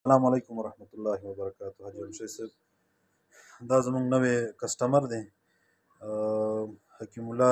अस्सलाम वालेकुम वरहमतुल्लाहि वबरकातुहू। हाजी हमशे से दा ज़मूंग नवे कस्टमर दें हकीमुल्ला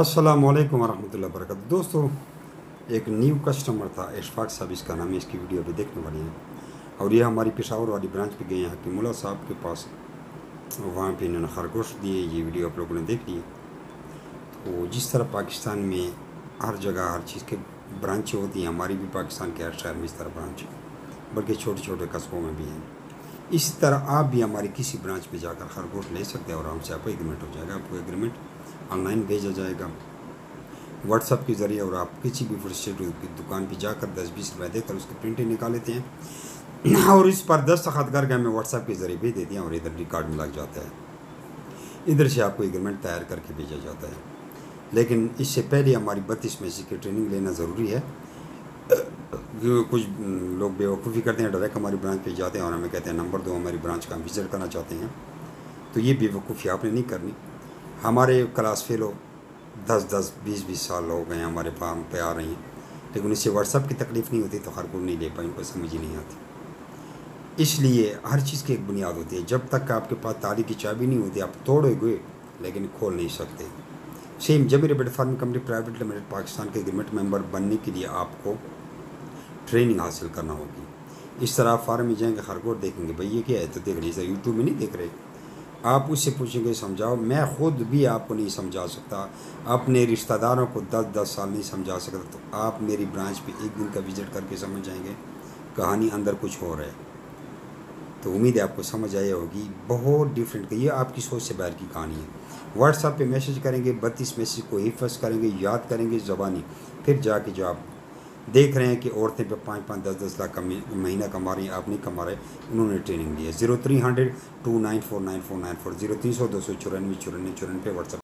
अस्सलाम वालेकुम वरहमतुल्लाहि वबरकातुहू। दोस्तों एक न्यू कस्टमर था इशफाक साहब इसका नाम है, इसकी वीडियो भी देखने वाली है और ये हमारी पेशावर वाली ब्रांच पे गए हैं हकीमुल्ला साहब के पास, वहाँ पे इन्होंने खरगोश दिए। ये वीडियो आप लोगों ने देख ली। तो जिस तरह पाकिस्तान में हर जगह हर चीज़ के ब्रांचें होती हैं, हमारी भी पाकिस्तान के हर शहर में इस तरह ब्रांच है, बल्कि छोटे छोटे कस्बों में भी हैं। इसी तरह आप भी हमारी किसी ब्रांच पे जाकर खरगोश ले सकते हैं और हमसे आपको एग्रीमेंट हो जाएगा। आपको एग्रीमेंट ऑनलाइन भेजा जाएगा व्हाट्सअप के ज़रिए और आप किसी भी फुर्सत की दुकान पे जाकर 10-20 रुपये देकर उसकी प्रिंटें निकाल लेते हैं और इस पर दस्तखत करके हमें व्हाट्सअप के ज़रिए भेज देते हैं और इधर रिकॉर्ड में लग जाता है। इधर से आपको एग्रीमेंट तैयार करके भेजा जाता है। लेकिन इससे पहले हमारी 32 में की ट्रेनिंग लेना ज़रूरी है। कुछ लोग बेवकूफ़ी करते हैं, डायरेक्ट हमारी ब्रांच पे जाते हैं और हमें कहते हैं नंबर दो, हमारी ब्रांच का हम विज़िट करना चाहते हैं। तो ये बेवकूफ़ी आपने नहीं करनी। हमारे क्लास फेलो 10-10, 20-20 साल हो गए हमारे फार्म पे आ रही हैं, लेकिन इससे व्हाट्सअप की तकलीफ़ नहीं होती तो हर कोई नहीं ले पाए, उनको समझ ही नहीं आती। इसलिए हर चीज़ की एक बुनियाद होती है। जब तक आपके पास ताली की चाबी नहीं होती आप तोड़ोगे लेकिन खोल नहीं सकते। Same Zameer rabbit farm company private limited Pakistan के एग्रीमेंट मेंबर बनने के लिए आपको ट्रेनिंग हासिल करना होगी। इस तरह आप फार्म में जाएंगे, खरगोश देखेंगे, भाई ये क्या है तो देख लीजिए, यूट्यूब में नहीं देख रहे, आप उससे पूछेंगे समझाओ। मैं ख़ुद भी आपको नहीं समझा सकता, अपने रिश्तेदारों को 10-10 साल नहीं समझा सकता, तो आप मेरी ब्रांच पे एक दिन का विज़िट करके समझ जाएंगे कहानी अंदर कुछ हो रहा है। तो उम्मीद है आपको समझ आई होगी। बहुत डिफरेंट, ये आपकी सोच से बाहर की कहानी है। व्हाट्सएप पे मैसेज करेंगे, 32 मैसेज को हिफ़्ज़ करेंगे, याद करेंगे ज़बानी, फिर जाके जो आप देख रहे हैं कि औरतें पे 5-5, 10-10 लाख का महीना कमा रही हैं, आप नहीं कमा रहे, उन्होंने ट्रेनिंग दी है। 0300 2949494 0300 294 9494 पे व्हाट्सएप